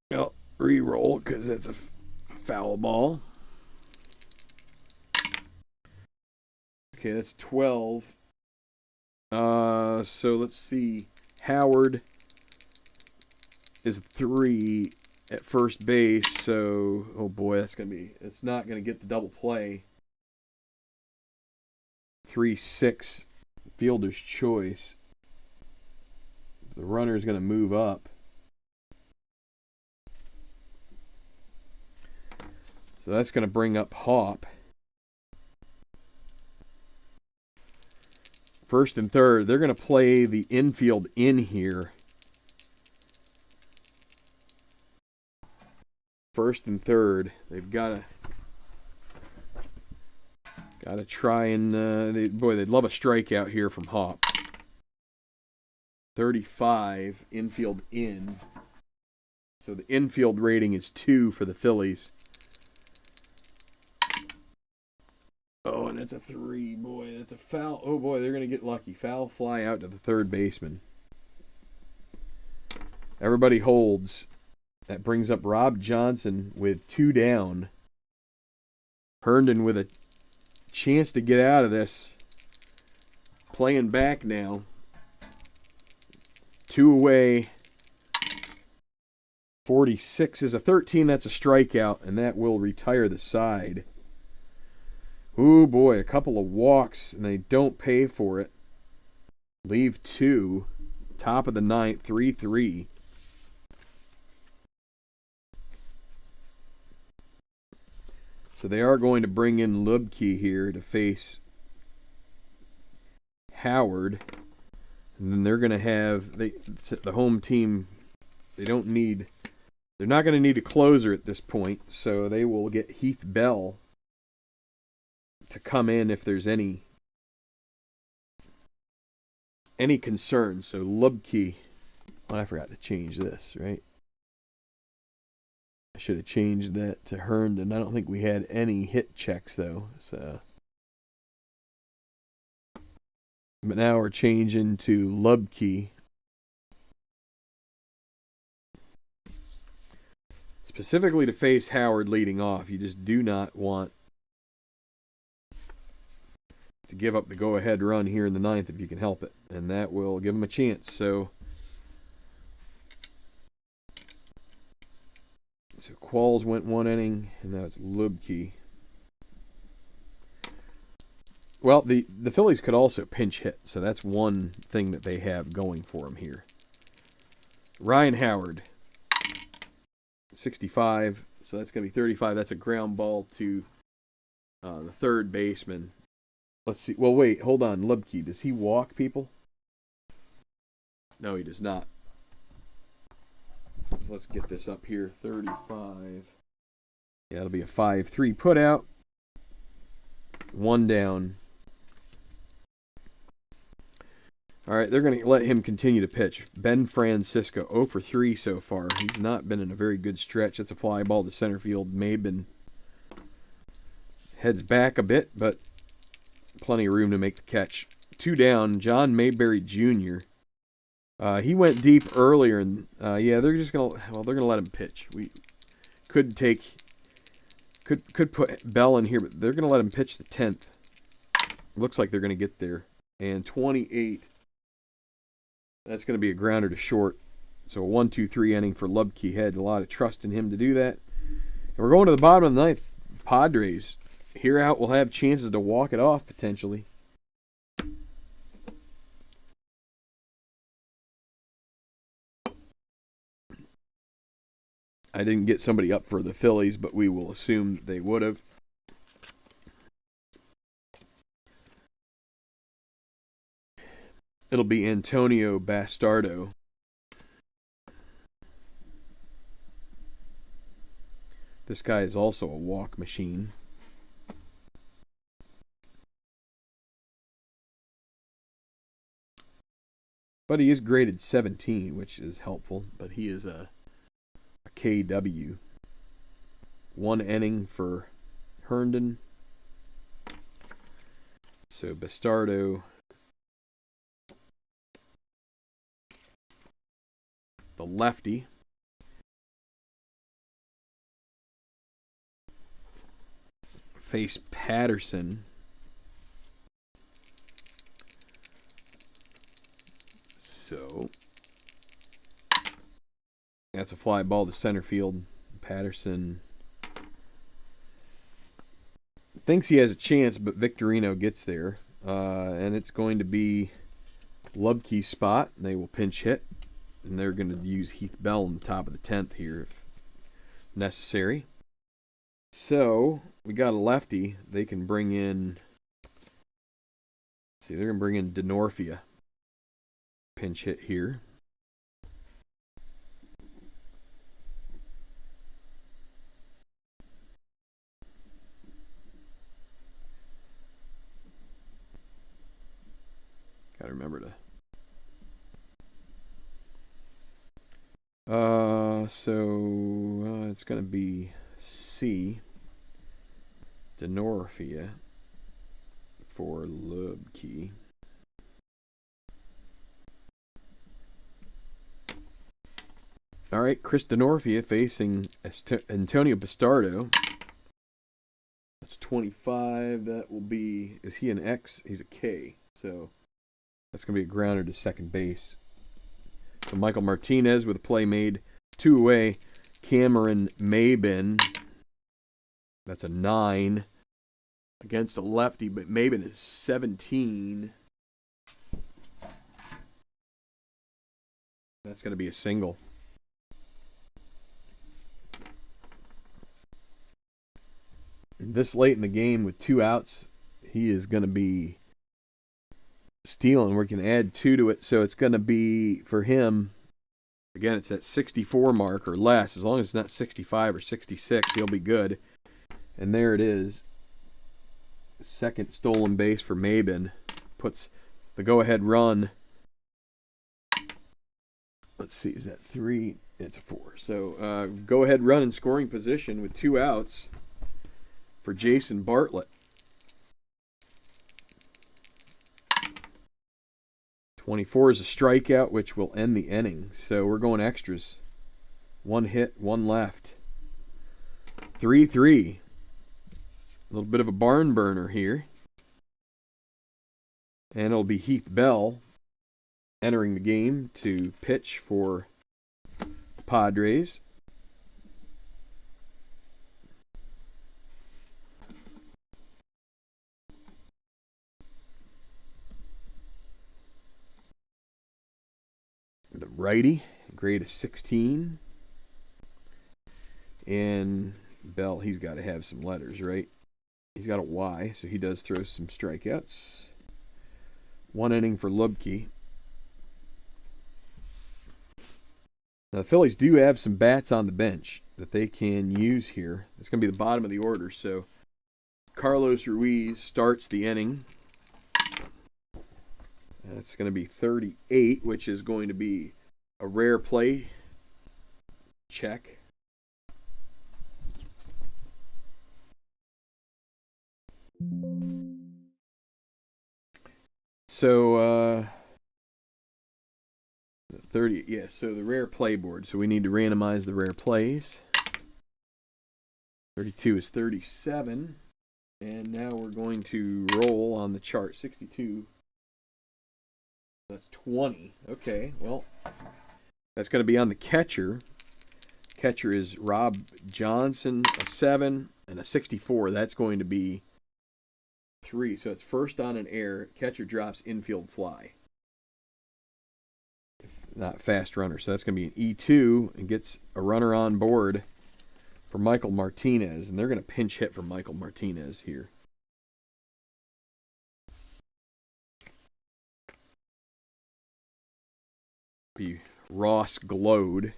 Well, re-roll because that's a foul ball. Okay, that's 12. So let's see. Howard is 3 at first base, so oh boy, it's not gonna get the double play. 3-6 fielder's choice. The runner's gonna move up. So that's gonna bring up Hop. First and third, they're going to play the infield in here. First and third, they've got to try and they'd love a strikeout here from Hop. 35 infield in. So the infield rating is 2 for the Phillies. Oh, and that's a 3. Boy, that's a foul. Oh, boy, they're going to get lucky. Foul fly out to the third baseman. Everybody holds. That brings up Rob Johnson with 2 down. Herndon with a chance to get out of this. Playing back now. 2 away. 46 is a 13. That's a strikeout, and that will retire the side. Ooh, boy, a couple of walks, and they don't pay for it. Leave 2. Top of the 9th, 3-3. So they are going to bring in Lubke here to face Howard. And then they're going to have the home team. They're not going to need a closer at this point, so they will get Heath Bell to come in if there's any concerns. So Lubke, I forgot to change this, right? I should have changed that to Herndon. I don't think we had any hit checks though. So, but now we're changing to Lubke. Specifically to face Howard leading off. You just do not want to give up the go-ahead run here in the ninth if you can help it. And that will give them a chance. So Qualls went 1 inning, and now it's Lubke. Well, the Phillies could also pinch hit, so that's one thing that they have going for them here. Ryan Howard, 65, so that's going to be 35. That's a ground ball to the third baseman. Let's see. Well, wait, hold on. Lubke, does he walk people? No, he does not. So let's get this up here. 35. Yeah, it'll be a 5-3 put out. 1 down. All right, they're going to let him continue to pitch. Ben Francisco, 0 for 3 so far. He's not been in a very good stretch. That's a fly ball to center field. Maben heads back a bit, but plenty of room to make the catch. 2 down, John Mayberry Jr. He went deep earlier, and yeah, they're just gonna let him pitch. We could put Bell in here, but they're gonna let him pitch the 10th. Looks like they're gonna get there. And 28. That's gonna be a grounder to short. So a 1-2-3 inning for Lubke. Had a lot of trust in him to do that. And we're going to the bottom of the ninth. Padres here out will have chances to walk it off potentially. I didn't get somebody up for the Phillies, but we will assume they would have. It'll be Antonio Bastardo. This guy is also a walk machine. But he is graded 17, which is helpful. But he is a KW. 1 inning for Herndon. So Bastardo, the lefty. Face Patterson. So that's a fly ball to center field. Patterson thinks he has a chance, but Victorino gets there. And it's going to be Lubke's spot. They will pinch hit. And they're going to use Heath Bell on the top of the 10th here if necessary. So we got a lefty. They can bring in, they're going to bring in Denorfia. Pinch hit here. Got to remember to. So it's going to be C. Denorfia for Lubke. All right, Chris Denorfia facing Antonio Bastardo. That's 25. That will be, is he an X? He's a K. So that's going to be a grounder to second base. So Michael Martinez with a play made. 2 away. Cameron Maben. That's a 9 against a lefty, but Maben is 17. That's going to be a single. This late in the game with 2 outs, he is going to be stealing. We can add 2 to it, so it's going to be, for him, again, it's that 64 mark or less. As long as it's not 65 or 66, he'll be good. And there it is. Second stolen base for Maben. Puts the go-ahead run. Let's see, is that 3? It's a 4. So go-ahead run in scoring position with 2 outs for Jason Bartlett. 24 is a strikeout, which will end the inning. So we're going extras. 1 hit, 1 left. 3-3. A little bit of a barn burner here. And it'll be Heath Bell entering the game to pitch for the Padres. The righty, grade of 16. And Bell, he's got to have some letters, right? He's got a Y, so he does throw some strikeouts. 1 inning for Lubke. Now, the Phillies do have some bats on the bench that they can use here. It's going to be the bottom of the order, so Carlos Ruiz starts the inning. That's going to be 38, which is going to be a rare play check. So, 30, yeah, so the rare play board. So we need to randomize the rare plays. 32 is 37. And now we're going to roll on the chart. 62. That's 20. Okay, well, that's going to be on the catcher. Catcher is Rob Johnson, a 7, and a 64. That's going to be 3. So it's first on an error. Catcher drops infield fly. Not fast runner. So that's going to be an E2 and gets a runner on board for Michael Martinez. And they're going to pinch hit for Michael Martinez here. Be Ross Glode.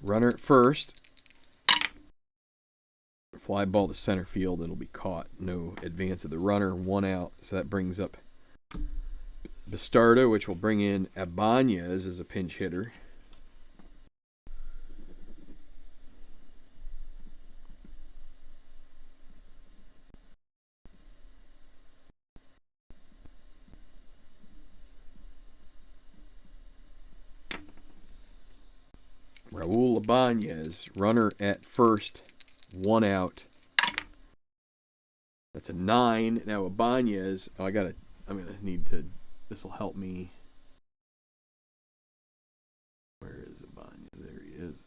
Runner at first. Fly ball to center field. It'll be caught. No advance of the runner. 1 out. So that brings up Bastardo, which will bring in Ibanez as a pinch hitter. Raul Ibanez, runner at first, 1 out. That's a 9. Now Ibanez, I'm gonna need to. This will help me. Where is Ibanez? There he is.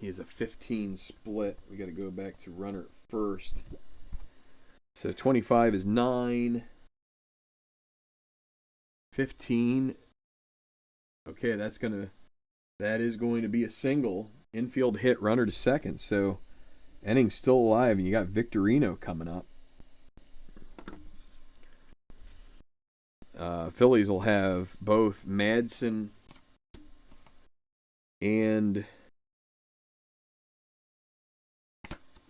He has a 15 split. We got to go back to runner at first. So 25 is 9. 15. Okay, that is going to be a single. Infield hit, runner to second. So inning's still alive, and you got Victorino coming up. Phillies will have both Madsen and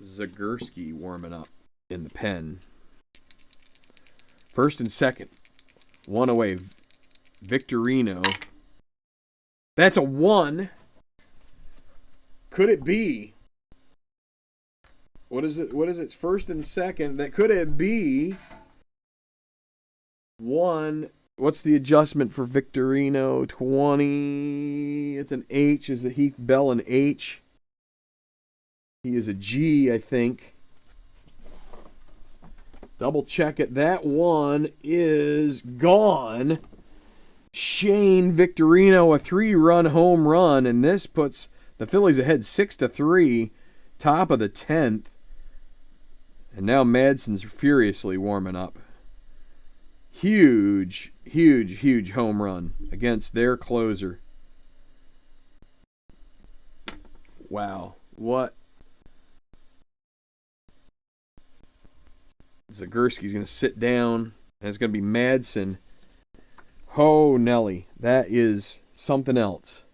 Zagurski warming up in the pen. First and second. 1 away. Victorino. That's a 1. Could it be? What is it? What is it? First and second. That could it be 1. What's the adjustment for Victorino? 20. It's an H. Is the Heath Bell an H? He is a G, I think. Double check it. That 1 is gone. Shane Victorino, a 3-run home run, and this puts the Phillies ahead 6-3, top of the 10th. And now Madsen's furiously warming up. Huge, huge, huge home run against their closer. Wow, what? Zagurski's going to sit down, and it's going to be Madsen. Oh, Nelly, that is something else.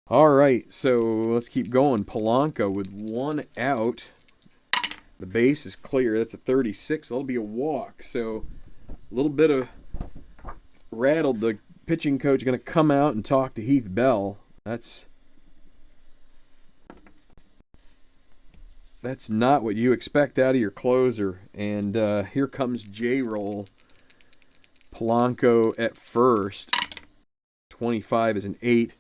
All right, so let's keep going. Polanco with 1 out. The base is clear. That's a 36. That'll be a walk. So a little bit of rattled. The pitching coach is going to come out and talk to Heath Bell. That's not what you expect out of your closer. And here comes J-Roll. Polanco at first. 25 is an 8.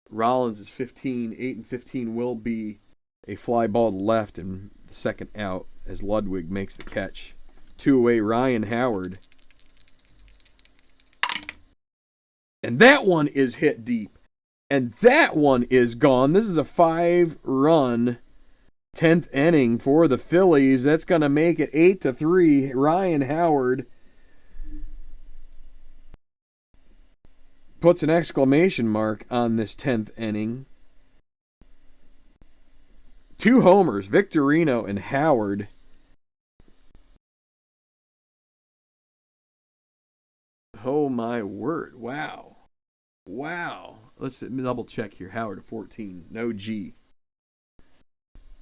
Rollins is 15. 8 and 15 will be a fly ball to left and the second out as Ludwig makes the catch. 2 away, Ryan Howard. And that one is hit deep. And that one is gone. This is a 5-run 10th inning for the Phillies. That's going to make it 8-3. Ryan Howard puts an exclamation mark on this 10th inning. 2 homers, Victorino and Howard. Oh my word. Wow. Wow. Let's double check here. Howard at 14. No G.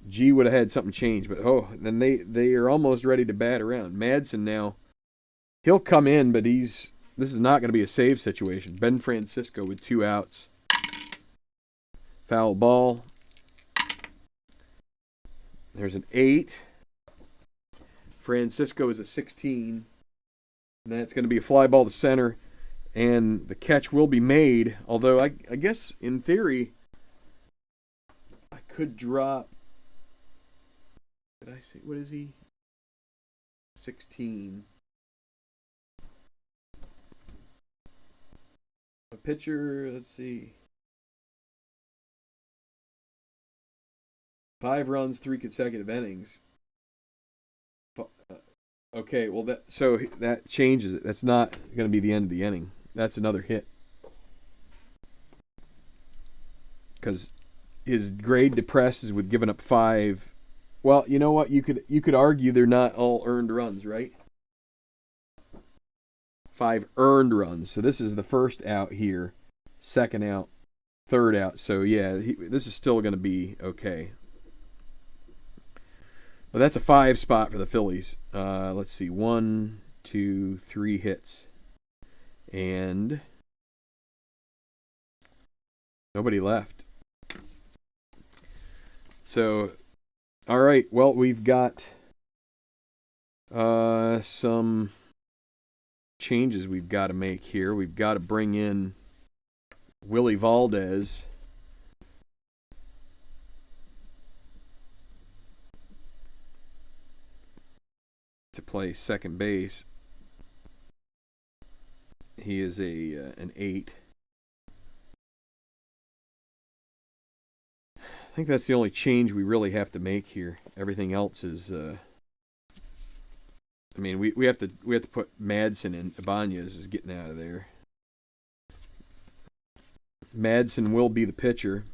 G would have had something change, but then they are almost ready to bat around. Madsen now, he'll come in, but this is not going to be a save situation. Ben Francisco with 2 outs. Foul ball. There's an 8. Francisco is a 16. And that's going to be a fly ball to center. And the catch will be made. Although I guess in theory, I could drop. Did I say, what is he? 16. A pitcher, let's see. 5 runs, 3 consecutive innings. Okay, well that changes it. That's not going to be the end of the inning. That's another hit. Because his grade depresses with giving up 5. Well, you know what? You could argue they're not all earned runs, right? 5 earned runs. So this is the first out here, second out, third out. So yeah, this is still going to be okay. But that's a 5 spot for the Phillies. Let's see, 1, 2, 3 hits, and nobody left. So, all right. Well, we've got some changes we've got to make here. We've got to bring in Willie Valdez. To play second base. He is an 8. I think that's the only change we really have to make here. Everything else is I mean, we have to put Madsen in. Ibanez is getting out of there. Madsen will be the pitcher.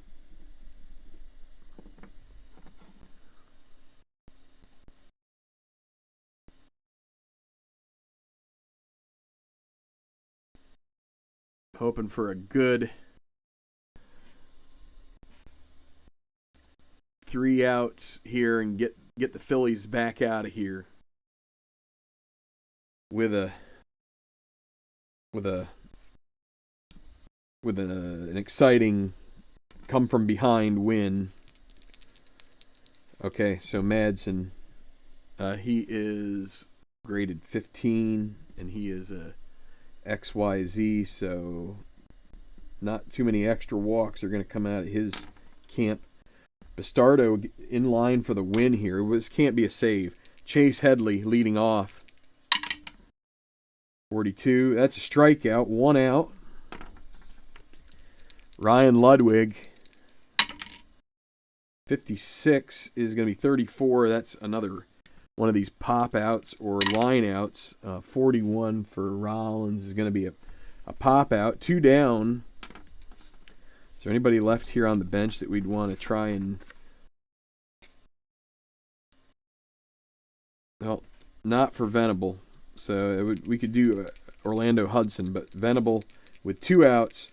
Hoping for a good 3 outs here and get the Phillies back out of here with an exciting come from behind win. Okay, so Madsen, he is graded 15 and he is a XYZ, so not too many extra walks are going to come out of his camp. Bastardo in line for the win here. This can't be a save. Chase Headley leading off. 42. That's a strikeout. 1 out. Ryan Ludwig. 56 is going to be 34. That's another one of these pop-outs or line-outs. 41 for Rollins is going to be a pop-out. 2 down. Is there anybody left here on the bench that we'd want to try and... Well, not for Venable. So we could do Orlando Hudson, but Venable with 2 outs.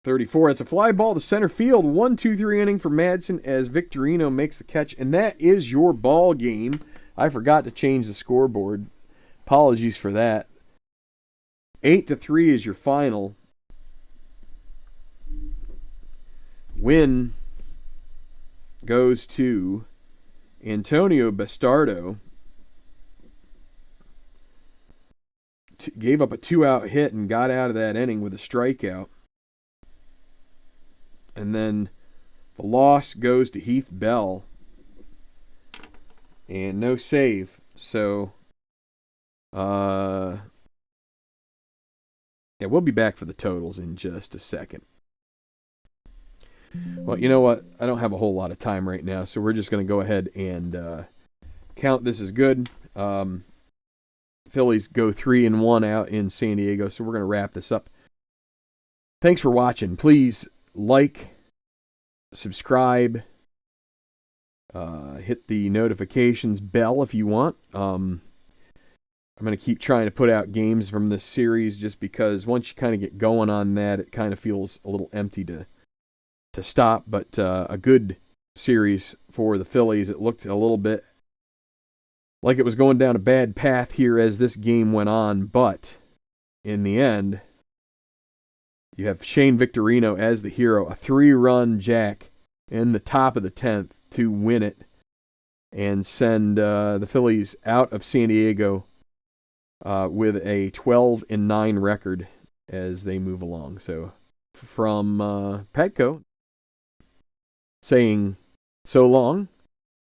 34. It's a fly ball to center field. 1-2-3 inning for Madsen as Victorino makes the catch. And that is your ball game. I forgot to change the scoreboard. Apologies for that. 8-3 is your final. Win goes to Antonio Bastardo. Gave up a 2-out hit and got out of that inning with a strikeout. And then the loss goes to Heath Bell. And no save. So, yeah, we'll be back for the totals in just a second. Well, you know what? I don't have a whole lot of time right now, so we're just going to go ahead and count this as good. Phillies go 3-1 out in San Diego, so we're going to wrap this up. Thanks for watching. Please like, subscribe, hit the notifications bell if you want. I'm going to keep trying to put out games from this series just because once you kind of get going on that, it kind of feels a little empty to stop. But a good series for the Phillies. It looked a little bit like it was going down a bad path here as this game went on, but in the end, you have Shane Victorino as the hero, a 3-run jack in the top of the 10th to win it and send the Phillies out of San Diego with a 12-9 record as they move along. So from Petco saying so long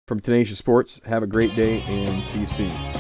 from Tenacious Sports, have a great day and see you soon.